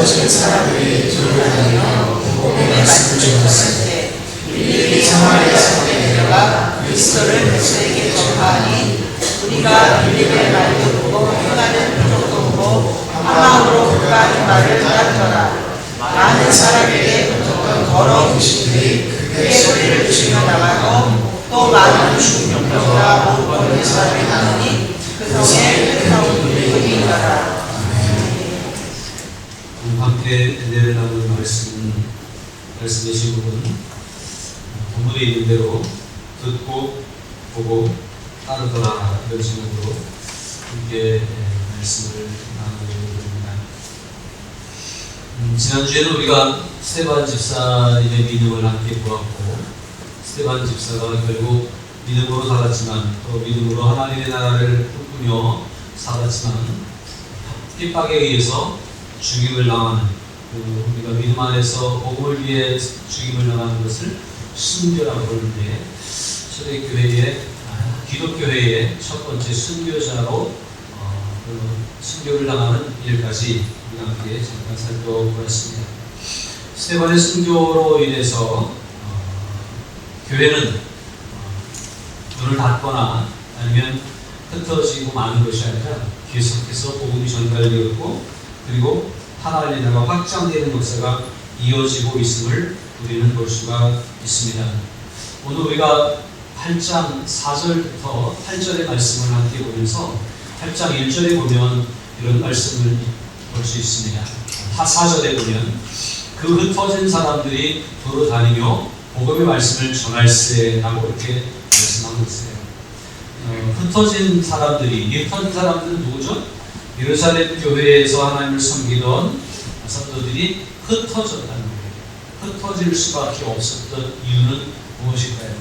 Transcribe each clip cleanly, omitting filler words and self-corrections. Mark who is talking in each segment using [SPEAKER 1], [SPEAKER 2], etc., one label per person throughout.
[SPEAKER 1] 모든 사람들이 돌아다니며 복음의 말씀을 전했을 때 일일이 사마리아 성에 내려가 그리스도를 백성에게 전하니 우리가 빌립의 말도 보고 행하는 표적도 보고 한 마음으로 그가 하는 말을 따르더라. 많은 사람에게 붙었던 더러운 귀신들이 그의 소리를 죽여 나가고 또 많은 죽은 병자가 못 버리는 사람이 나오니 그 성에 흩어온 분들이 있더라.
[SPEAKER 2] 함께 내려나오는 말씀의 제목은 본문에 있는 대로 듣고 보고 따르더라 이런 제목으로 함께 말씀을 나누고 있습니다. 지난주에는 우리가 스데반 집사님의 믿음을 함께 보았고, 스데반 집사가 결국 믿음으로 살았지만 또 믿음으로 하나님의 나라를 꿈꾸며 살았지만 핍박에 의해서 죽임을 당하는, 우리가 믿음 안에서 복음을 위해 죽임을 당하는 것을 순교라고 부르는데, 초대교회의 기독교회의 첫 번째 순교자로 순교를 당하는 일까지 우리가 함께 잠깐 살펴보았습니다. 스데반의 순교로 인해서 교회는 문을 닫거나 아니면 흩어지고 마는 것이 아니라 계속해서 복음이 전달되었고, 그리고 하나님의 나라가 확장되는 역사가 이어지고 있음을 우리는 볼 수가 있습니다. 오늘 우리가 8장 4절부터 8절의 말씀을 함께 보면서 8장 1절에 보면 이런 말씀을 볼 수 있습니다. 4절에 보면 그 흩어진 사람들이 돌아다니며 복음의 말씀을 전할세라고 이렇게 말씀하고 있어요. 흩어진 사람들은 누구죠? 예루살렘 교회에서 하나님을 섬기던 성도들이 흩어졌다는 거예요. 흩어질 수밖에 없었던 이유는 무엇일까요?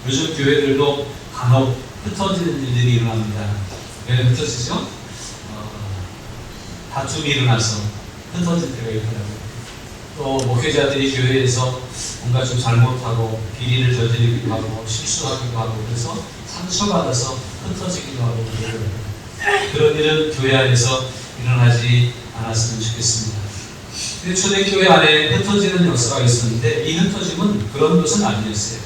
[SPEAKER 2] 요즘 교회들도 간혹 흩어지는 일들이 일어납니다. 왜 흩어지죠? 다툼이 일어나서 흩어질 때가 있더라고요. 또 목회자들이 교회에서 뭔가 좀 잘못하고 비리를 저지르기도 하고 실수하기도 하고 그래서 상처받아서 흩어지기도 하고 그런 일은 교회 안에서 일어나지 않았으면 좋겠습니다. 근데 초대교회 안에 흩어지는 역사가 있었는데 이 흩어짐은 그런 것은 아니었어요.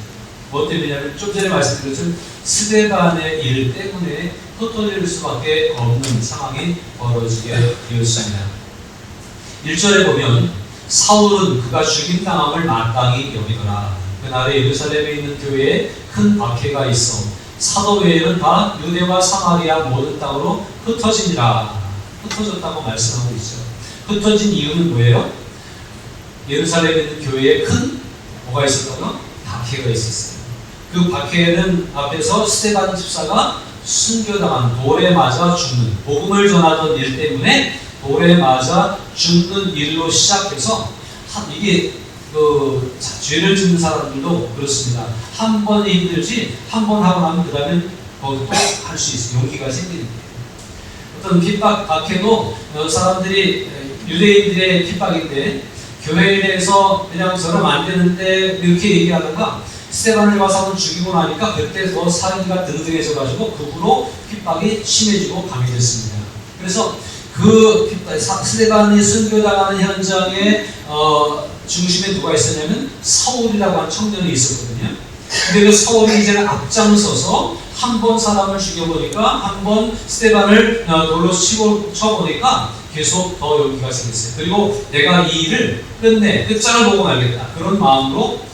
[SPEAKER 2] 뭐 때문이냐면 좀 전에 말씀드렸던 스데반의 일 때문에 흩어질 수밖에 없는 상황이 벌어지게 되었습니다. 1절에 보면 사울은 그가 죽임당함을 마땅히 여기더라. 그날에 예루살렘에 있는 교회에 큰 박해가 있어 사도 외에는 다 유대와 사마리아 모든 땅으로 흩어지니라. 흩어졌다고 말씀하고 있죠. 흩어진 이유는 뭐예요? 예루살렘에 있는 교회에 큰 뭐가 있었다고요? 박해가 있었어요. 그 박해는 앞에서 스데반 집사가 순교당한, 돌에 맞아 죽는, 복음을 전하던 일 때문에 돌에 맞아 죽는 일로 시작해서 이게 죄를 짓는 사람들도 그렇습니다. 한 번이 힘들지 한 번 하고 나면 그 다음에 또 할 수 있어요. 용기가 생기는 거예요. 어떤 핍박, 박해도 사람들이 유대인들의 핍박인데 교회에 대해서 그냥 저러면 안 되는데 이렇게 얘기하다가 스데반을 가서 죽이고 나니까 그때 더 사기가 등등해져가지고 그 후로 핍박이 심해지고 강해졌습니다. 그래서 그 스데반이 순교당하는 현장에 중심에 누가 있었냐면 사울이라고 하는 청년이 있었거든요. 근데 그 사울이 이제는 앞장서서 한 번 사람을 죽여보니까 한 번 스데반을 돌로 쳐보니까 계속 더 용기가 생겼어요. 그리고 내가 이 일을 끝장을 보고 말겠다. 그런 마음으로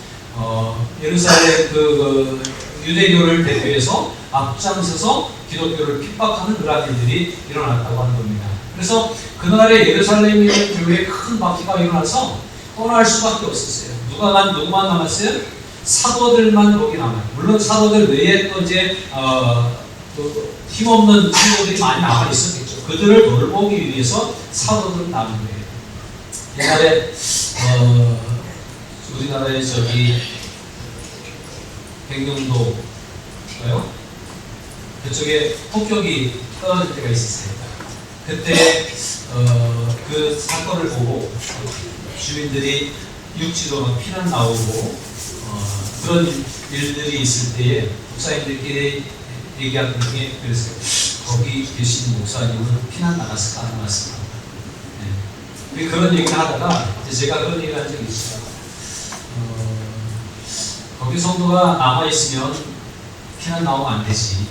[SPEAKER 2] 예루살렘 유대교를 대표해서 앞장서서 기독교를 핍박하는 그런 일들이 일어났다고 하는 겁니다. 그래서 그날에 예루살렘에 있는 교회에 큰 박해가 일어나서 떠날 수밖에 없었어요. 누구만 남았어요? 사도들만 거기 남아요. 물론 사도들 외에 또 이제 힘없는 친구들이 많이 남아 있었겠죠. 그들을 돌보기 위해서 사도들은 남은 거예요. 옛날에 우리나라에 백령도가요? 그쪽에 폭격이 떨어질 때가 있었어요. 그때 그 사건을 보고 주민들이 육지로 피난 나오고 그런 일들이 있을 때에 목사님들끼리 얘기하던 중에 그랬어요. 거기 계신 목사님은 피난 나갔을까 안 나갔을까? 네. 그런 얘기를 하다가 이제 제가 그런 얘기를 한 적이 있어요. 거기 성도가 남아있으면 피난 나오면 안 되지.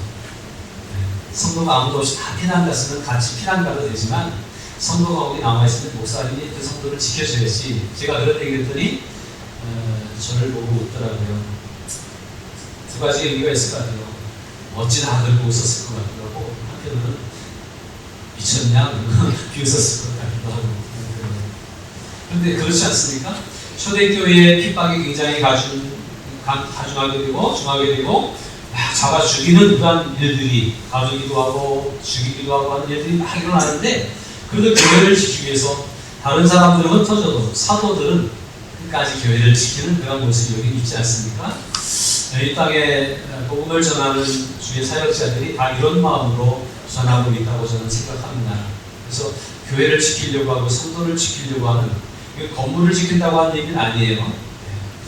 [SPEAKER 2] 성도가 아무도 없이 다 피난 갔으면 같이 피난 가도 되지만 성도가 거기 남아있으면 목사님이 그 성도를 지켜줘야지. 제가 그런 얘기를 했더니 저를 보고 웃더라고요. 두 가지 의미가 있을 것 같아요. 어찌나 들고 웃었을 것 같기도 하고 한편으로는 미쳤냐? 비웃었을 것 같기도 하고. 그런데 그렇지 않습니까? 초대교회의 핍박이 굉장히 가중하게 되고 중하게 되고 막 잡아 죽이는 그런 일들이 가두기도 하고 죽이기도 하고 하는 일들이 막 일어나는데 그래도 교회를 지키기 위해서 다른 사람들은 흩어져도 사도들은 끝까지 교회를 지키는 그런 모습이 여기 있지 않습니까? 이 땅에 복음을 전하는 주의 사역자들이 다 이런 마음으로 전하고 있다고 저는 생각합니다. 그래서 교회를 지키려고 하고 성도를 지키려고 하는 건물을 지킨다고 하는 얘기는 아니에요.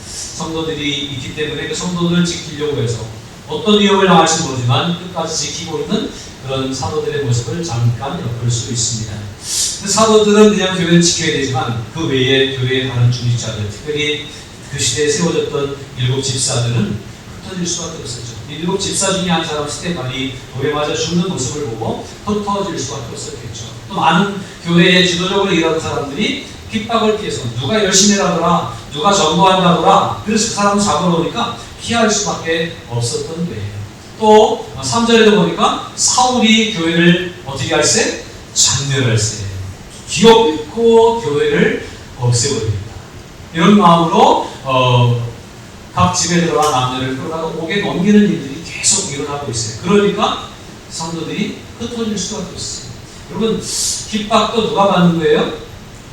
[SPEAKER 2] 성도들이 있기 때문에 그 성도들을 지키려고 해서 어떤 위험을 당할지 모르지만 끝까지 지키고 있는 그런 사도들의 모습을 잠깐 엿볼 수 있습니다. 사도들은 그냥 교회를 지켜야 되지만 그 외에 교회의 다른 중직자들, 특별히 그 시대에 세워졌던 7 집사들은 흩어질 수밖에 없었죠. 이 7 집사 중에 한 사람 스테반이 돌에 맞아 죽는 모습을 보고 흩어질 수밖에 없었겠죠. 또 많은 교회에 지도적으로 일하는 사람들이 핍박을 피해서 누가 열심히 하더라, 누가 전도한다더라, 그래서 그 사람을 잡아놓으니까 피할 수밖에 없었던 거예요. 또 3절에도 보니까 사울이 교회를 어떻게 할세? 장멸할세. 기업고 교회를 없애버립니다. 이런 마음으로 각 집에 들어가 남녀를 끌어다가 옥에 넘기는 일들이 계속 일어나고 있어요. 그러니까 성도들이 흩어질 수밖에 없어요. 여러분, 핍박도 누가 받는 거예요?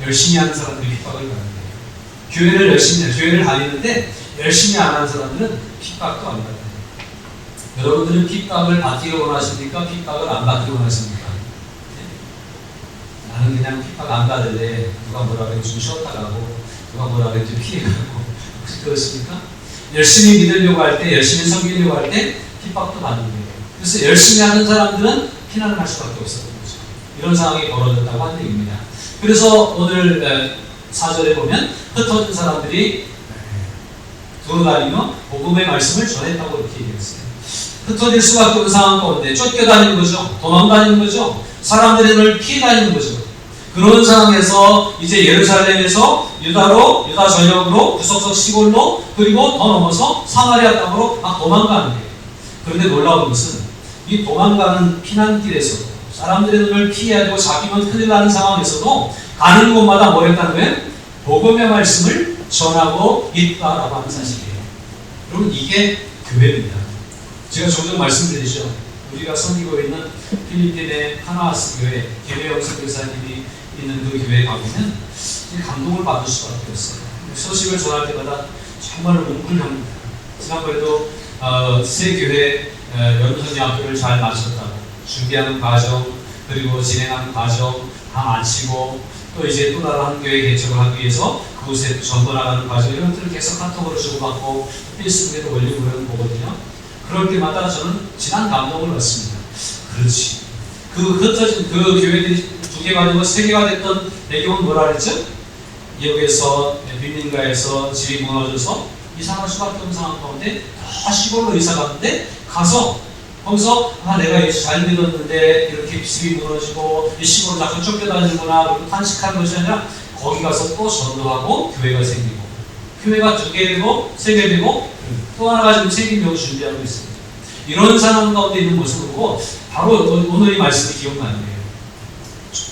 [SPEAKER 2] 열심히 하는 사람들이 핍박을 받는 거예요. 교회를 열심히 해요. 교회를 다니는데 열심히 안 하는 사람들은 핍박도 안 받아요. 여러분들은 핍박을 받기를 원하십니까? 핍박을 안 받기를 원하십니까? 네. 나는 그냥 핍박 안 받을래. 누가 뭐라 그래도 좀 쉬었다 가고 누가 뭐라 그래도 피해가고 혹시 그렇습니까? 열심히 믿으려고 할 때, 열심히 섬기려고 할 때 핍박도 받는 거예요. 그래서 열심히 하는 사람들은 피난을 할 수밖에 없었던 거죠. 이런 상황이 벌어졌다고 하는 얘기입니다. 그래서 오늘 4절에 보면 흩어진 사람들이 돌아다니며 복음의 말씀을 전했다고 이렇게 얘기했어요. 흩어질 수밖에 없는 상황 가운데 쫓겨다니는 거죠. 도망다니는 거죠. 사람들이 늘 피해 다니는 거죠. 그런 상황에서 이제 예루살렘에서 유다 전역으로 구석석 시골로 그리고 더 넘어서 사마리아 땅으로 막 도망가는 거예요. 그런데 놀라운 것은 이 도망가는 피난길에서도 사람들의 눈을 피해야 되고 잡히면 큰일 나는 상황에서도 가는 곳마다 뭐 했다는 거예요? 복음의 말씀을 전하고 있다라고 하는 사실이에요. 여러분, 이게 교회입니다. 제가 조금 말씀드리죠. 우리가 섬기고 있는 필리핀의 하나와스 교회 김혜영석 교사님이 있는 그 교회에 가보면 감동을 받을 수밖에 없어요. 소식을 전할 때마다 정말 뭉클합니다. 지난번에도 새 교회 연수학교를 잘 마쳤다고 준비하는 과정 그리고 진행하는 과정 다 마치고 또 이제 또 다른 교회 개척을 하기 위해서 그곳에 전도 나가는 과정 이런 것들을 계속 카톡으로 주고받고 페이스북에도 올리고 그러는 거거든요. 그럴 때마다 저는 진한 감동을 받습니다. 그렇지. 그 흩어진 그 교회들이 2개가 되고 3개가 됐던 배경은 뭐라 그랬죠? 여기에서 빈민가에서 집이 무너져서 이사할 수밖에 없는 상황 가운데 다 시골로 이사 갔는데 가서 거기서 내가 예수 잘 믿었는데 이렇게 집이 무너지고 이 시골로 자꾸 쫓겨다니는구나 그리고 탄식하는 것이 아니라 거기 가서 또 전도하고 교회가 생기고 교회가 2개 되고 3개 되고 또 하나가 지금 생기려고 준비하고 있습니다. 이런 상황 가운데 있는 모습을 보고 바로 오늘 이 말씀이 기억나는 거예요.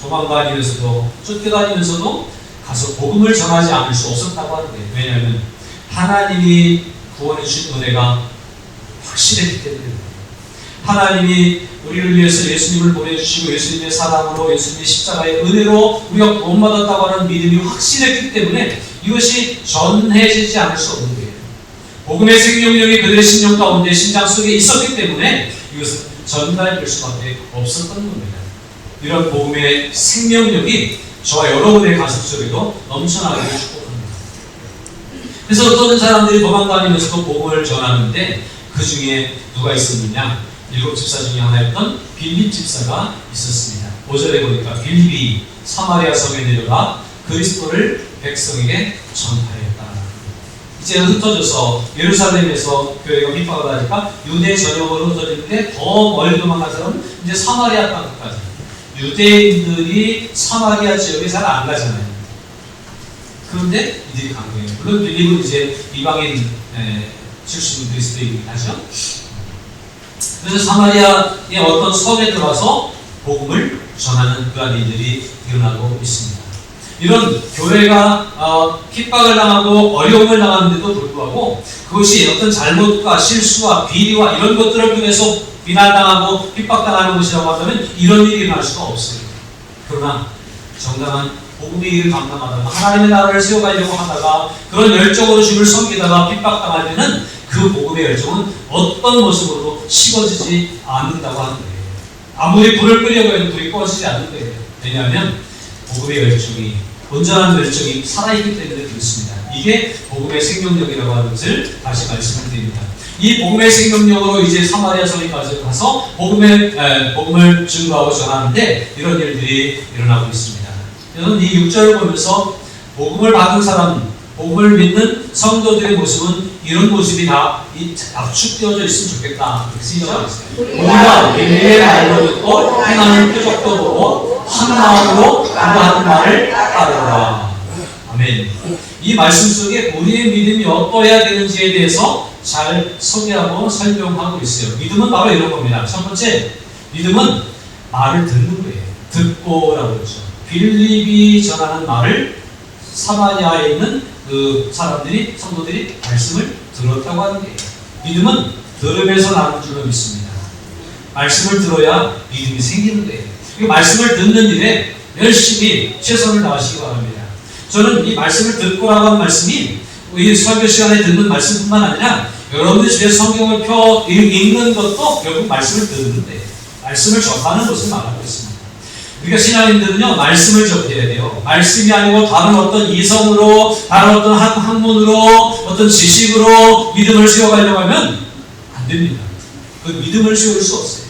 [SPEAKER 2] 도망다니면서도 쫓겨다니면서도 가서 복음을 전하지 않을 수 없었다고 하는 거예요. 왜냐하면 하나님이 구원해 주신 은혜가 확실했기 때문에 하나님이 우리를 위해서 예수님을 보내주시고 예수님의 사랑으로 예수님의 십자가의 은혜로 우리가 구원받았다고 하는 믿음이 확실했기 때문에 이것이 전해지지 않을 수 없는 거예요. 복음의 생명력이 그들의 심령 가운데 심장 속에 있었기 때문에 이것은 전달될 수밖에 없었던 겁니다. 이런 복음의 생명력이 저와 여러분의 가슴 속에도 넘쳐나기를 축복합니다. 그래서 어떤 사람들이 도망다니면서도 복음을 전하는데 그 중에 누가 있었느냐? 7 집사 중에 하나였던 빌립 집사가 있었습니다. 5절에 보니까 빌립이 사마리아 성에 내려가 그리스도를 백성에게 전파했다. 이제 흩어져서 예루살렘에서 교회가 핍박을 하니까 유대 전역으로 흩어지는데 더 멀리 도망간 사람은 이제 사마리아 땅까지. 유대인들이 사마리아 지역에 잘 안 가잖아요. 그런데 이들이 간 거예요. 물론 빌립은 이제 이방인 출신 그리스도이긴 하죠. 그래서 사마리아의 어떤 섬에 들어가서 복음을 전하는 그러한 일들이 일어나고 있습니다. 이런 교회가 핍박을 당하고 어려움을 당하는데도 불구하고 그것이 어떤 잘못과 실수와 비리와 이런 것들을 통해서 비난당하고 핍박당하는 것이라고 한다면 이런 일이 일어날 수가 없어요. 그러나 정당한 복음의 일을 감당하다가 하나님의 나라를 세워가려고 하다가 그런 열정으로 주를 섬기다가 핍박당할 때는 그 복음의 열정은 어떤 모습으로도 식어지지 않는다고 하는 거예요. 아무리 불을 끄려고 해도 불이 꺼지지 않는 거예요. 왜냐하면 복음의 열정이, 온전한 열정이 살아있기 때문에 그렇습니다. 이게 복음의 생명력이라고 하는 것을 다시 말씀을 드립니다. 이 복음의 생명력으로 이제 사마리아 성에까지 가서 복음을 증거하고 전하는데 이런 일들이 일어나고 있습니다. 저는 이 6절을 보면서 복음을 받은 사람, 복음을 믿는 성도들의 모습은 이런 모습이 다 압축되어져 있으면 좋겠다. 이렇게 생각하고 있어요. 우리가 빌립의 말도 듣고 행하는 표적도 보고 한 마음으로 구하는 말을 따르라. 아멘. 이 말씀 속에 우리의 믿음이 어떠해야 되는지에 대해서 잘 소개하고 설명하고 있어요. 믿음은 바로 이런 겁니다. 첫 번째, 믿음은 말을 듣는 거예요. 듣고라고 그러죠. 빌립이 전하는 말을 사마리아에 있는 그 사람들이, 성도들이 말씀을 들었다고 하는 거예요. 믿음은 들음에서 나는 줄로 믿습니다. 말씀을 들어야 믿음이 생기는 거예요. 이 말씀을 듣는 일에 열심히 최선을 다하시기 바랍니다. 저는 이 말씀을 듣고라고 하는 말씀이 이 설교 시간에 듣는 말씀뿐만 아니라 여러분들 집에 성경을 읽는 것도 결국 말씀을 듣는데 말씀을 접하는 것을 말하고 있습니다. 우리가 신앙인들은요, 말씀을 접해야 돼요. 말씀이 아니고 다른 어떤 이성으로, 다른 어떤 학문으로, 어떤 지식으로 믿음을 세워가려고 하면 안 됩니다. 그 믿음을 세울 수 없어요.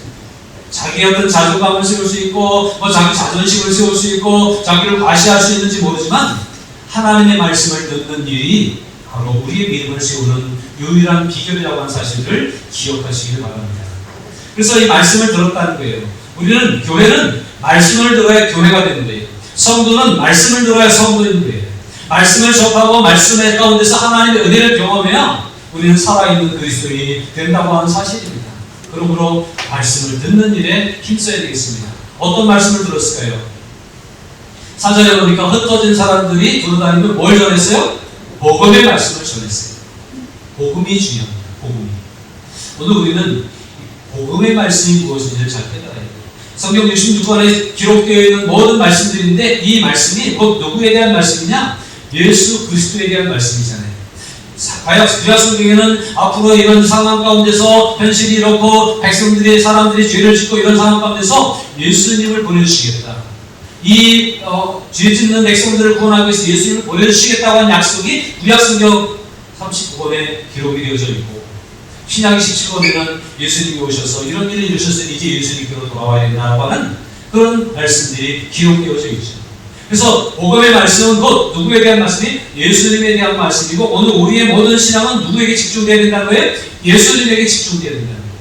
[SPEAKER 2] 자기의 어떤 자존감을 세울 수 있고, 자기 자존심을 세울 수 있고, 자기를 과시할 수 있는지 모르지만 하나님의 말씀을 듣는 일이 바로 우리의 믿음을 세우는 유일한 비결이라고 하는 사실을 기억하시길 바랍니다. 그래서 이 말씀을 들었다는 거예요. 우리는, 교회는 말씀을 들어야 교회가 되는 거예요. 성도는 말씀을 들어야 성도인 거예요. 말씀을 접하고 말씀의 가운데서 하나님의 은혜를 경험해야 우리는 살아있는 그리스도인이 된다고 하는 사실입니다. 그러므로 말씀을 듣는 일에 힘써야 되겠습니다. 어떤 말씀을 들었을까요? 4절에 보니까 흩어진 사람들이 돌아다니며 뭘 전했어요? 복음의 말씀을 전했어요. 복음이 중요합니다. 복음이. 오늘 우리는 복음의 말씀이 무엇인지를 잘 깨달아야 돼요. 성경 66권에 기록되어 있는 모든 말씀들인데 이 말씀이 곧 누구에 대한 말씀이냐? 예수 그리스도에 대한 말씀이잖아요. 구약 성경에는 앞으로 이런 상황 가운데서 현실이 이렇고 백성들이, 사람들이 죄를 짓고 이런 상황 가운데서 예수님을 보내주시겠다. 이 죄 짓는 백성들을 구원하기 위해서 예수님을 보내주시겠다고 하는 약속이 구약 성경 39권에 기록이 되어져 있고 신약의 17권에는 예수님이 오셔서 이런 일을 이루셨으니 이제 예수님께로 돌아와야 된다고 하는 그런 말씀들이 기록되어져 있죠. 그래서 복음의 말씀은 곧 누구에 대한 말씀이? 예수님에 대한 말씀이고 오늘 우리의 모든 신앙은 누구에게 집중되어야 된다는 거예요? 예수님에게 집중되어야 된다는 거예요.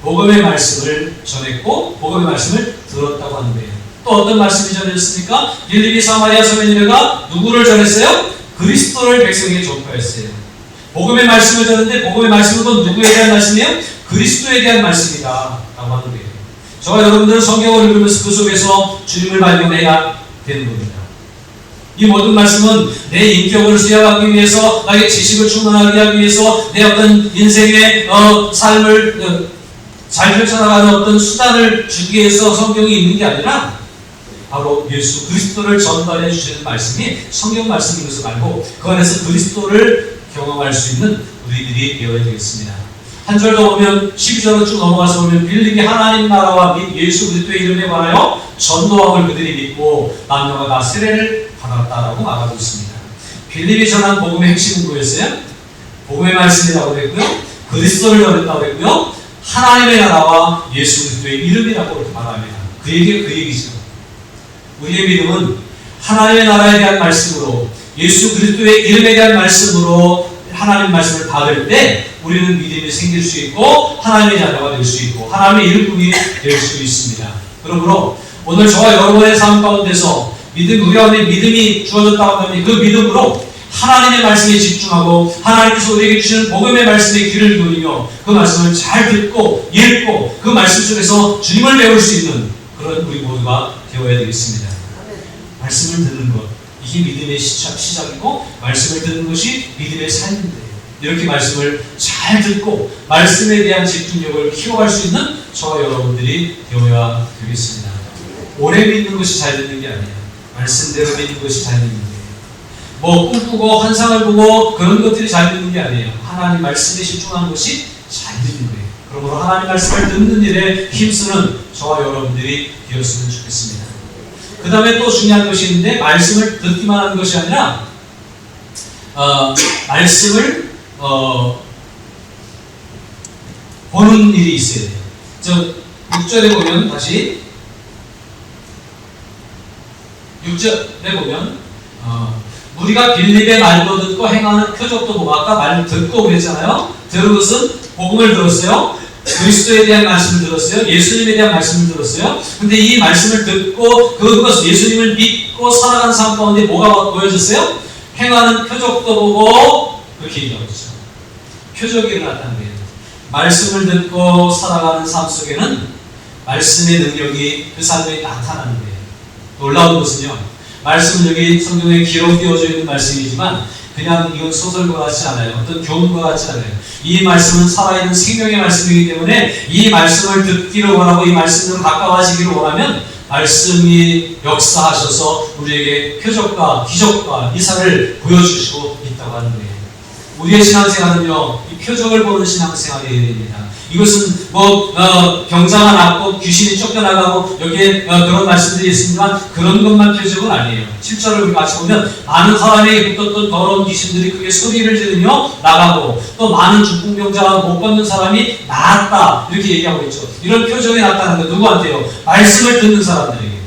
[SPEAKER 2] 복음의 말씀을 전했고 복음의 말씀을 들었다고 하는 거예요. 또 어떤 말씀이 전해졌습니까? 빌립이 사마리아 섬에 내려가 누구를 전했어요? 그리스도를 백성에게 전파했어요. 복음의 말씀을 전했는데 복음의 말씀은 또 누구에 대한 말씀이에요? 그리스도에 대한 말씀이다 라고 하는 거예요. 저와 여러분들은 성경을 읽으면서 그 속에서 주님을 발견해야 되는 겁니다. 이 모든 말씀은 내 인격을 수양하기 위해서, 나의 지식을 충만하게 하기 위해서, 내 어떤 인생의 삶을 잘 펼쳐나가는 어떤 수단을 주기 위해서 성경이 있는 게 아니라 바로 예수 그리스도를 전달해 주시는 말씀이 성경 말씀인 것을 알고 그 안에서 그리스도를 경험할 수 있는 우리들이 되어야 되겠습니다. 한 절 더 보면 12절로 쭉 넘어가서 보면 빌립이 하나님 나라와 및 예수 그리스도의 이름에 관하여 전도함을 그들이 믿고 남녀가 다 세례를 받았다라고 말하고 있습니다. 빌립이 전한 복음의 핵심은 뭐였어요? 복음의 말씀이라고 했고요, 그리스도를 전했다고 했고요, 하나님의 나라와 예수 그리스도의 이름이라고 이렇게 말합니다. 그 얘기죠. 우리의 믿음은 하나님의 나라에 대한 말씀으로 예수 그리스도의 이름에 대한 말씀으로 하나님의 말씀을 받을 때 우리는 믿음이 생길 수 있고 하나님의 자녀가 될 수 있고 하나님의 일꾼이 될 수 있습니다. 그러므로 오늘 저와 여러분의 삶 가운데서 우리 안에 믿음이 주어졌다고 하면 그 믿음으로 하나님의 말씀에 집중하고 하나님께서 우리에게 주시는 복음의 말씀에 귀를 기울이며 그 말씀을 잘 듣고 읽고 그 말씀 속에서 주님을 배울 수 있는 그런 우리 모두가 되어야 되겠습니다. 말씀을 듣는 것, 이게 믿음의 시작이고 말씀을 듣는 것이 믿음의 삶인데 이렇게 말씀을 잘 듣고 말씀에 대한 집중력을 키워갈 수 있는 저와 여러분들이 되어야 되겠습니다. 오래 믿는 것이 잘 듣는 게 아니에요. 말씀대로 믿는 것이 잘 듣는 거예요. 뭐 꿈꾸고 환상을 보고 그런 것들이 잘 듣는 게 아니에요. 하나님 말씀에 집중하는 것이 잘 듣는 거예요. 그러므로 하나님 말씀을 듣는 일에 힘쓰는 저와 여러분들이 되었으면 좋겠습니다. 그 다음에 또 중요한 것이 있는데 말씀을 듣기만 하는 것이 아니라 말씀을 보는 일이 있어야 돼요. 저 6절에 보면 다시 6절에 보면 우리가 빌립의 말도 듣고 행하는 표적도 보고 아까 말 듣고 그랬잖아요. 들은 것은 복음을 들었어요. 그리스도에 대한 말씀을 들었어요. 예수님에 대한 말씀을 들었어요. 근데 이 말씀을 듣고 그것을 예수님을 믿고 살아가는 삶 가운데 뭐가 보여졌어요? 행하는 표적도 보고 그렇게 얘기하고 있죠. 표적이 일어났다는 거예요. 말씀을 듣고 살아가는 삶 속에는 말씀의 능력이 그 삶에 나타나는 거예요. 놀라운 것은요. 말씀은 여기 성경에 기록되어져 있는 말씀이지만 그냥 이건 소설과 같지 않아요. 어떤 교훈과 같지 않아요. 이 말씀은 살아있는 생명의 말씀이기 때문에 이 말씀을 듣기를 원하고 이 말씀으로 가까워지기를 원하면 말씀이 역사하셔서 우리에게 표적과 기적과 이사를 보여주시고 있다고 하는 거예요. 우리의 신앙생활은요, 이 표적을 보는 신앙생활이어야 됩니다. 이것은 병자가 낫고 귀신이 쫓겨나가고 여기에 그런 말씀들이 있습니다만 그런 것만 표적은 아니에요. 7절을 우리 같이 보면 많은 사람에게 붙었던 더러운 귀신들이 크게 소리를 지르며 나가고 또 많은 중풍병자가 못 걷는 사람이 나았다 이렇게 얘기하고 있죠. 이런 표적이 나타나는 거 누구한테요? 말씀을 듣는 사람들에게.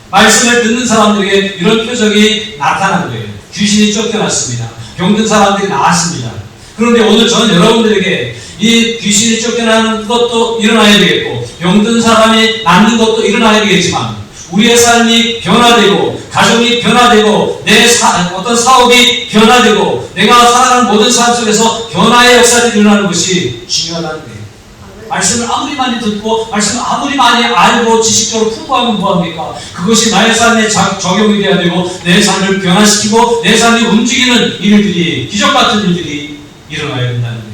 [SPEAKER 2] 말씀을 듣는 사람들에게 이런 표적이 나타난 거예요. 귀신이 쫓겨났습니다. 병든 사람들이 나았습니다. 그런데 오늘 저는 여러분들에게 이 귀신이 쫓겨나는 것도 일어나야 되겠고 병든 사람이 낫는 것도 일어나야 되겠지만 우리의 삶이 변화되고 가정이 변화되고 내 어떤 사업이 변화되고 내가 살아가는 모든 삶 속에서 변화의 역사들이 일어나는 것이 중요하다는 거예요. 말씀을 아무리 많이 듣고 말씀을 아무리 많이 알고 지식적으로 풍부하면 뭐합니까? 그것이 나의 삶에 적용이 돼야 되고 내 삶을 변화시키고 내 삶이 움직이는 일들이 기적 같은 일들이 일어나야 된다는 거예요.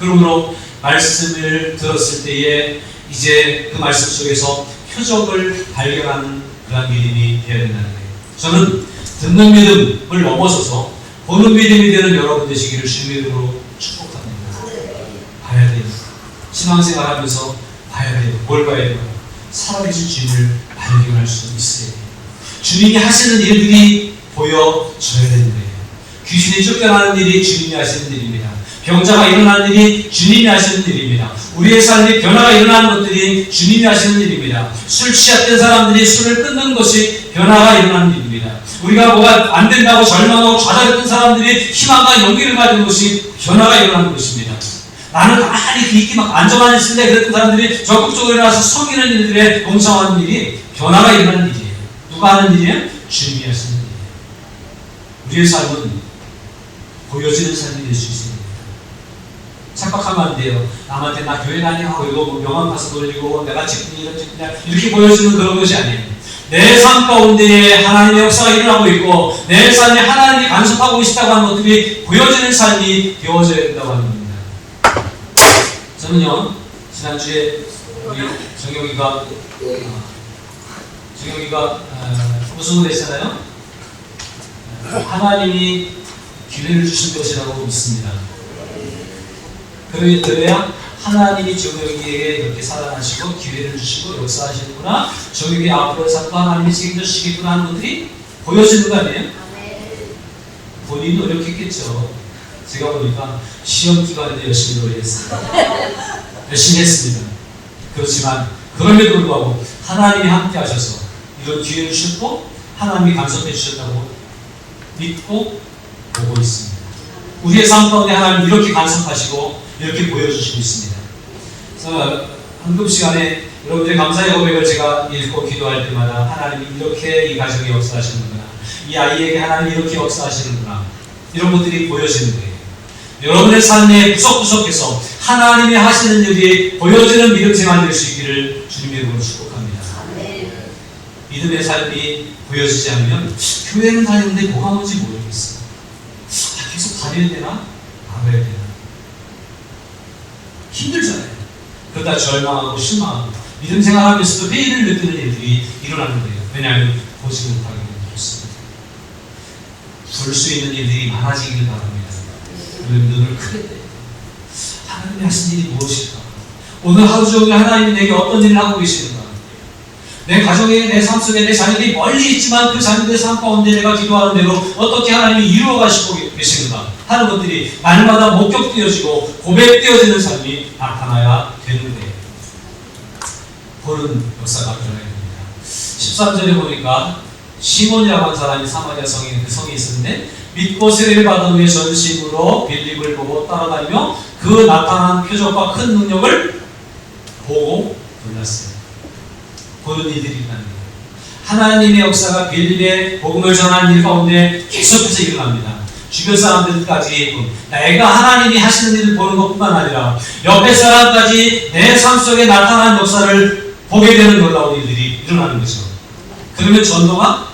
[SPEAKER 2] 그러므로 말씀을 들었을 때에 이제 그 말씀 속에서 표적을 발견하는 그런 믿음이 되어야 된다는 거예요. 저는 듣는 믿음을 넘어서서 보는 믿음이 되는 여러분 되시기를 주님으로 축복합니다. 봐야 돼요. 신앙생활 하면서 봐야 돼요. 뭘 봐야 돼요? 살아계신 주님을 발견할 수 있어야 돼요. 주님이 하시는 일들이 보여져야 되는 거예요. 귀신이 쫓겨나는 일이 주님이 하시는 일입니다. 병자가 일어나는 일이 주님이 하시는 일입니다. 우리의 삶에 변화가 일어나는 것들이 주님이 하시는 일입니다. 술 취했던 사람들이 술을 끊는 것이 변화가 일어나는 일입니다. 우리가 뭐가 안 된다고 절망하고 좌절했던 사람들이 희망과 용기를 가진 것이 변화가 일어나는 것입니다. 나는 가만히 있기 막 앉아만 있을 때 그랬던 사람들이 적극적으로 일어나서 섬기는 일들에 동참하는 일이 변화가 일어나는 일이에요. 누가 하는 일이에요? 주님이 하시는 일이에요. 우리의 삶은 보여지는 삶이 될 수 있습니다. 착각하면 안 돼요. 남한테 나 교회 다니고 이거 뭐 명함 가서 돌리고 내가 직분이 이런 직분이야 이렇게 보여주는 그런 것이 아니에요. 내 삶 가운데에 하나님의 역사가 일어나고 있고 내 삶에 하나님이 간섭하고 계시다고 하는 것들이 보여지는 삶이 되어져야 된다고 하는 겁니다. 저는요 지난주에 우리 정영이가 우승을 했잖아요. 하나님이 기회를 주신 것이라고 믿습니다. 그래야 하나님이 정영이에게 이렇게 살아나시고 기회를 주시고 역사하시는구나, 정영이 앞으로의 삶도 하나님이 책임져 주시겠구나 하는 것들이 보여지는 거 아니에요? 본인이 노력했겠죠. 제가 보니까 시험 기간에도 열심히 노력했습니다. 열심히 했습니다. 그렇지만 그럼에도 불구하고 하나님이 함께 하셔서 이런 기회를 주셨고 하나님이 간섭해 주셨다고 믿고 보고 있습니다. 우리의 삶 가운데 하나님 이렇게 간섭하시고 이렇게 보여주시고 있습니다. 그래서 헌금 시간에 여러분들의 감사의 고백을 제가 읽고 기도할 때마다 하나님이 이렇게 이 가정에 역사하시는구나, 이 아이에게 하나님이 이렇게 역사하시는구나, 이런 것들이 보여지는 거예요. 여러분의 삶에 구석구석에서 하나님이 하시는 일이 보여지는 믿음 생활 될 수 있기를 주님의 이름으로 축복합니다. 믿음의 삶이 보여지지 않으면 교회는 다니는데 뭐가 뭔지 모르겠어. 계속 다녀야 되나? 나가야 되나? 힘들잖아요. 그러다 절망하고 실망하고 믿음 생활하면서도 회의를 느끼는 일들이 일어나는 거예요. 왜냐하면 보지 못하기 때문이었습니다. 볼 수 있는 일들이 많아지기를 바랍니다. 눈을 크게 떼요. 하나님이 하신 일이 무엇일까? 오늘 하루 종일 하나님이 내게 어떤 일을 하고 계시는가? 내 가정에, 내 삶 속에 내 자녀들이 멀리 있지만 그 자녀들의 삶 가운데 내가 기도하는 대로 어떻게 하나님이 이루어 가시고 계시는가 하는 것들이 날마다 목격되어지고 고백되어지는 삶이 나타나야 되는데, 보는 역사가 일어나야 됩니다. 13절에 보니까 시몬이라고 한 사람이 사마리아 성에 그 성에 있었는데 믿고 세례를 받은 후에 전심으로 빌립을 보고 따라다니며 그 나타난 표적과 큰 능력을 보고 놀랐어요. 보는 이들이 있다는 거예요. 하나님의 역사가 빌립의 복음을 전하는 일 가운데 계속해서 일어납니다. 주변 사람들까지 내가 하나님이 하시는 일을 보는 것뿐만 아니라 옆에 사람까지 내 삶 속에 나타난 역사를 보게 되는 놀라운 일들이 일어나는 거죠. 그러면 전도가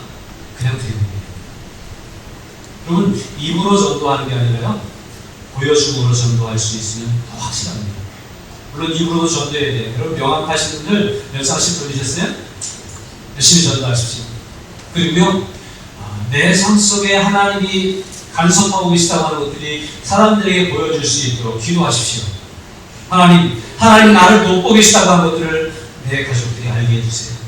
[SPEAKER 2] 그냥 되는 거예요. 여러분, 입으로 전도하는 게 아니라요, 보여줌으로 전도할 수 있으면 더 확실합니다. 물론 입으로도 전도해야 돼요. 여러분, 명함 파시는 분들 몇 장씩 돌리셨어요? 열심히 전도하십시오. 그리고요, 내 삶 속에 하나님이 간섭하고 계시다고 하는 것들이 사람들에게 보여줄 수 있도록 기도하십시오. 하나님 나를 돕고 계시다고 하는 것들을 내 가족들이 알게 해주세요.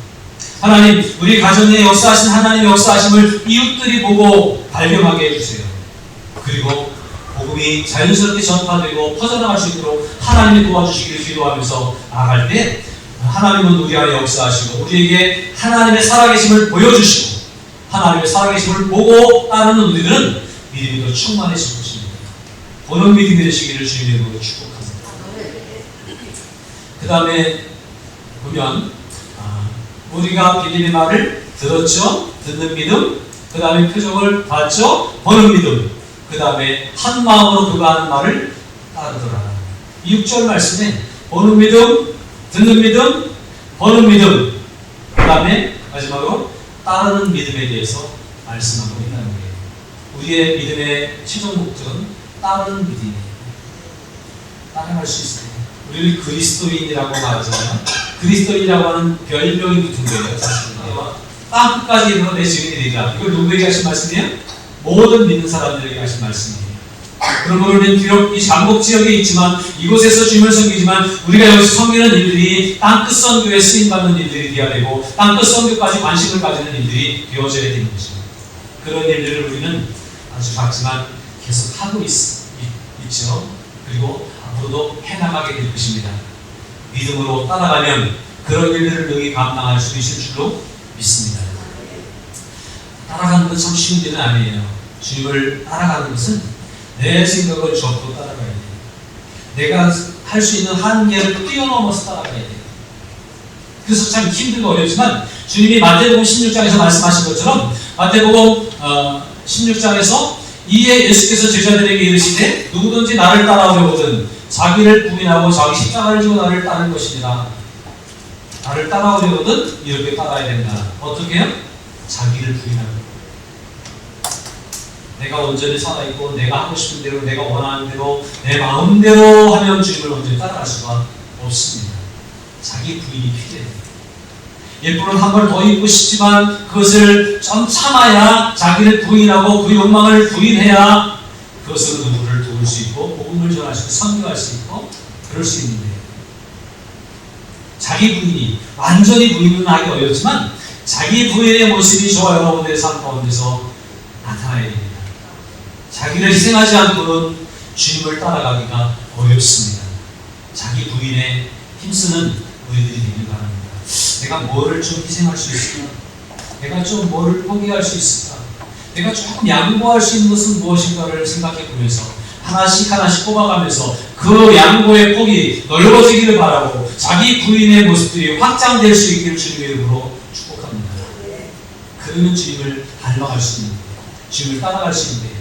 [SPEAKER 2] 하나님, 우리 가정에 역사하신 하나님의 역사하심을 이웃들이 보고 발견하게 해주세요. 그리고 복음이 자연스럽게 전파되고 퍼져나갈 수 있도록 하나님이 도와주시기를 기도하면서 나아갈 때 하나님은 우리 안에 역사하시고 우리에게 하나님의 살아계심을 보여주시고 하나님의 살아계심을 보고 따르는 우리들은 믿음이 더 충만해질 것입니다. 보는 믿음이 되시기를 주님의 이름으로 축복합니다. 그 다음에 보면 우리가 빌립의 말을 들었죠. 듣는 믿음. 그 다음에 표적을 봤죠. 보는 믿음. 그 다음에 한 마음으로 그가 하는 말을 따르더라. 6절 말씀에 보는 믿음, 듣는 믿음, 보는 믿음, 그 다음에 마지막으로 따르는 믿음에 대해서 말씀하고 있다는 거예요. 우리의 믿음의 최종 목적은 따르는 믿음이에요. 따라갈 수 있어요. 우리를 그리스도인이라고 말하잖아요. 그리스도인이라고 하는 별명이 붙은 거예요. 사실은. 땅 끝까지 이르러 내 증인이 되리라. 이걸 누구에게 하신 말씀이에요? 모든 믿는 사람들에게 하신 말씀이에요. 그러므로 우리는 비록 이 장곡 지역에 있지만 이곳에서 주님을 섬기지만 우리가 여기서 섬기는 일들이 땅끝 선교에 쓰임받는 일들이 되어야 되고 땅끝 선교까지 관심을 가지는 일들이 되어져야 되는 것입니다. 그런 일들을 우리는 아주 작지만 계속 하고 있죠. 그리고 앞으로도 해나가게 될 것입니다. 믿음으로 따라가면 그런 일들을 능히 감당할 수 있을 줄로 믿습니다. 따라가는 건 참 쉬운 일은 아니에요. 주님을 따라가는 것은 내 생각을 접고 따라가야 돼요. 내가 할 수 있는 한계를 뛰어넘어서 따라가야 돼요. 그래서 참 힘들고 어렵지만 주님이 마태복음 16장에서 말씀하신 것처럼 마태복음 16장에서 이에 예수께서 제자들에게 이르시되 누구든지 나를 따라오려거든 자기를 부인하고 자기 십자가를 지고 나를 따를 것이니라. 나를 따라오려거든 이렇게 따라야 된다. 어떻게 해요? 자기를 부인하고 내가 온전히 살아있고 내가 하고 싶은 대로 내가 원하는 대로 내 마음대로 하면 주님을 온전히 따라갈 수가 없습니다. 자기 부인이 필요해요. 예쁘는 한 번 더 입고 싶지만 그것을 좀 참아야 자기를 부인하고 그 욕망을 부인해야 그것으로 누구를 도울 수 있고 복음을 전할 수 있고 선교할 수 있고 그럴 수 있는데 자기 부인이 완전히 부인은 하기 어렵지만 자기 부인의 모습이 저와 여러분들의 삶 가운데서 나타나야 됩니다. 자기를 희생하지 않고는 주님을 따라가기가 어렵습니다. 자기 부인에 힘쓰는 우리들이 되길 바랍니다. 내가 뭐를 좀 희생할 수 있을까? 내가 좀 뭐를 포기할 수 있을까? 내가 조금 양보할 수 있는 것은 무엇인가를 생각해 보면서 하나씩 하나씩 뽑아가면서 그 양보의 폭이 넓어지기를 바라고 자기 부인의 모습들이 확장될 수 있기를 주님의 이름으로 축복합니다. 그러면 주님을 닮아갈 수 있는 거예요. 주님을 따라갈 수 있는 거예요.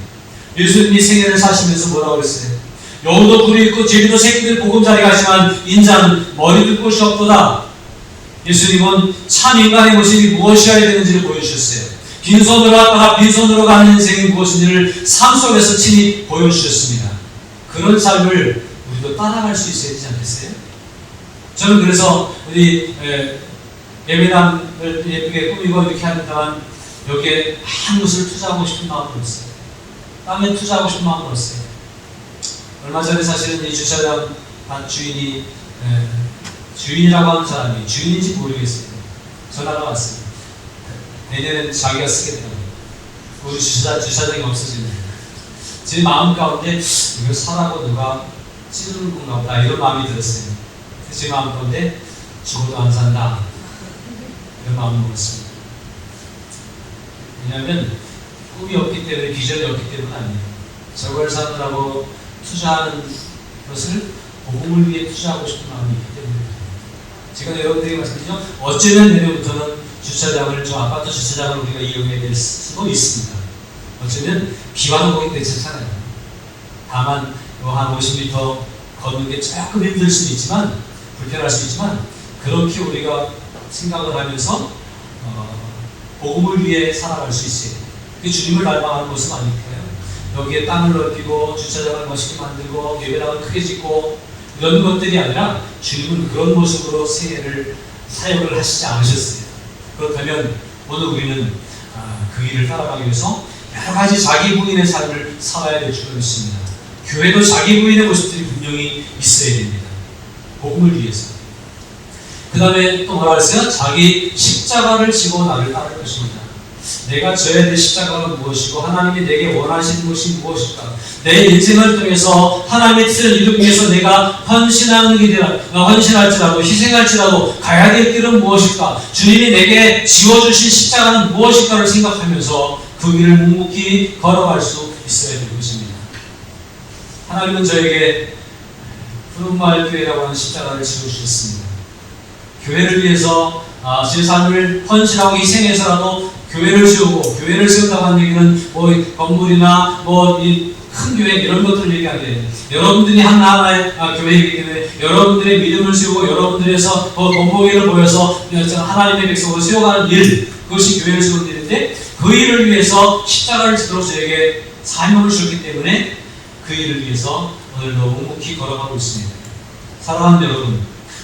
[SPEAKER 2] 예수님이 생애를 사시면서 뭐라고 그랬어요? 여우도 굴이 있고 제비도 새끼들 보금자리 가지만 인자는 머리 둘 곳이 없도다. 예수님은 참 인간의 모습이 무엇이어야 되는지를 보여주셨어요. 빈손으로 왔다가 빈손으로 가는 인생이 무엇인지를 삶 속에서 친히 보여주셨습니다. 그런 삶을 우리도 따라갈 수 있어야 되지 않겠어요? 저는 그래서 우리 예배당을 예쁘게 꾸미고 이렇게 합니다만 여기에 한 것을 투자하고 싶은 마음이 들었어요. 땅에 투자하고 싶은 마음이 들었어요. 얼마 전에 사실은 이 주차장 주인이라고 하는 사람이 주인인지 모르겠어요. 전화가 왔어요. 내년엔 자기가 쓰게 되는 우리 주차장이 없어지는 제 마음 가운데 이거 사라고 누가 찌르는 건가 보다 이런 마음이 들었어요. 제 마음 가운데 죽어도 안 산다 이런 마음을 먹었습니다. 왜냐하면 꿈이 없기 때문에 비전이 없기 때문 아니에요. 저걸 사느라고 투자하는 것을 복음을 위해 투자하고 싶은 마음이 있기 때문에 제가 여러분들에게 말씀드리죠. 어쩌면 내년부터는 주차장을, 저 아파트 주차장을 우리가 이용해야 될 수도 있습니다. 어쩌면 비 와도 거기 괜찮잖아요. 다만 한 50m 걷는 게 조금 힘들 수도 있지만, 불편할 수 있지만, 그렇게 우리가 생각을 하면서 복음을 위해 살아갈 수 있어요. 그게 주님을 닮아가는 모습 아닐까요? 여기에 땅을 넓히고 주차장을 멋있게 만들고 예배당을 크게 짓고 이런 것들이 아니라 주님은 그런 모습으로 새해를 사역을 하시지 않으셨어요. 그렇다면 오늘 우리는 그 길을 따라가기 위해서 여러 가지 자기 부인의 삶을 살아야 될 줄로 믿습니다. 교회도 자기 부인의 모습들이 분명히 있어야 됩니다. 복음을 위해서. 그 다음에 또 뭐라 그랬어요? 자기 십자가를 지고 나를 따를 것입니다. 내가 져야 될 십자가가 무엇이고 하나님이 내게 원하시는 것이 무엇일까? 내 인생을 통해서 하나님의 뜻을 이루기 위해서 내가 헌신할지라도 희생할지라도 가야 될 길은 무엇일까? 주님이 내게 지워주신 십자가는 무엇일까를 생각하면서 그 길을 묵묵히 걸어갈 수 있어야 될 것입니다. 하나님은 저에게 푸른마을 교회라고 하는 십자가를 지어주셨습니다. 교회를 위해서 제 삶을 헌신하고 희생해서라도 교회를 세우고, 교회를 세운다고 하는 얘기는 뭐 건물이나 이 큰 교회 이런 것들을 얘기하는데, 여러분들이 하나의 교회이기 때문에 여러분들의 믿음을 세우고 여러분들에서 본보기를 보여서 하나님의 백성을 세워가는 일, 그것이 교회를 세우는 일인데, 그 일을 위해서 십자가를 지도록 저에게 사명을 주셨기 때문에 그 일을 위해서 오늘도 묵묵히 걸어가고 있습니다. 사랑하는 여러분,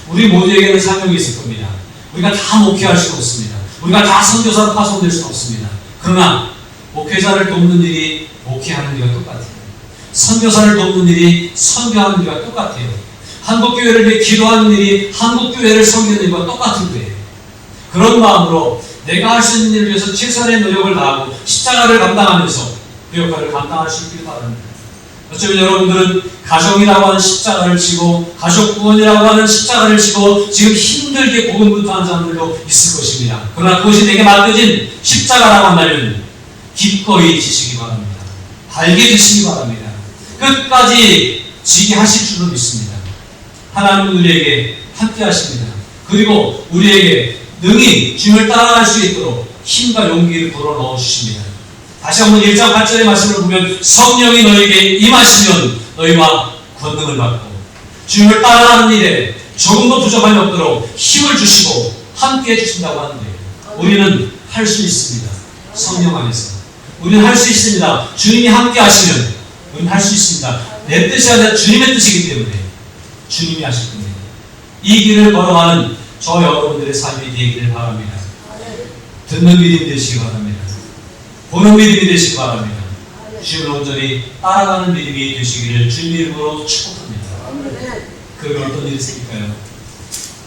[SPEAKER 2] 우리 모두에게는 사명이 있을 겁니다. 우리가 다 목회할 수는 없습니다. 우리가 다 선교사로 파송될 수는 없습니다. 그러나 목회자를 돕는 일이 목회하는 일과 똑같아요. 선교사를 돕는 일이 선교하는 일과 똑같아요. 한국교회를 위해 기도하는 일이 한국교회를 섬기는 일과 똑같은 거예요. 그런 마음으로 내가 할 수 있는 일을 위해서 최선의 노력을 다하고 십자가를 감당하면서 그 역할을 감당할 수 있길 바랍니다. 어쩌면 여러분들은 가정이라고 하는 십자가를 지고, 가족 구원이라고 하는 십자가를 지고 지금 힘들게 복음부터하는 사람들도 있을 것입니다. 그러나 그것이 내게 맡겨진 십자가라고 한다면 기꺼이 지시기 바랍니다. 달게 지시기 바랍니다. 끝까지 지게 하실 줄로 믿습니다. 하나님은 우리에게 함께 하십니다. 그리고 우리에게 능히 주님을 따라갈 수 있도록 힘과 용기를 불어넣어 주십니다. 다시 한번 1장 8절의 말씀을 보면 성령이 너에게 임하시면 너희와 권능을 받고 주님을 따라가는 일에 조금도 부족함이 없도록 힘을 주시고 함께 해주신다고 하는데, 우리는 할 수 있습니다. 성령 안에서 우리는 할 수 있습니다. 주님이 함께 하시면 우리는 할 수 있습니다. 내 뜻이 아니라 주님의 뜻이기 때문에 주님이 하실 겁니다. 이 길을 걸어가는 저 여러분들의 삶이 되기를 바랍니다. 듣는 믿음이 되시기 바랍니다. 보는 믿음이 되시기 바랍니다. 주님을 온전히 따라가는 믿음이 되시기를 주님 이름으로 축복합니다. 그러면 어떤 일이 있을까요?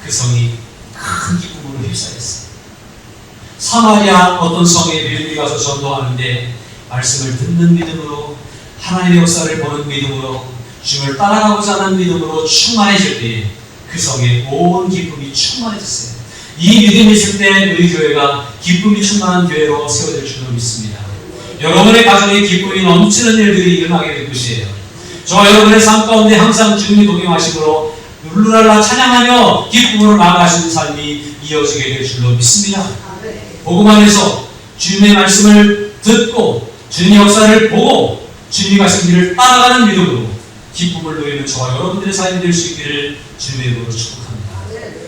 [SPEAKER 2] 그 성이 큰 기쁨으로 휩싸였어요. 사마리아 어떤 성에 빌립이 가서 전도하는데 말씀을 듣는 믿음으로, 하나님의 역사를 보는 믿음으로, 주님을 따라가고자 하는 믿음으로 충만해질 때에 그 성에 온 기쁨이 충만해졌어요. 이 믿음이 있을 때 우리 교회가 기쁨이 충만한 교회로 세워질 줄로 믿습니다. 여러분의 가정에 기쁨이 넘치는 일들이 일어나게 될 것이에요. 저와 여러분의 삶 가운데 항상 주님이 동행하심으로 룰루랄라 찬양하며 기쁨으로 나아가시는 삶이 이어지게 될 줄로 믿습니다. 복음 안에서 주님의 말씀을 듣고 주님의 역사를 보고 주님이 가신 길을 따라가는 믿음으로 기쁨을 누리는 저와 여러분들의 삶이 될 수 있기를 주님의 이름으로 축복합니다.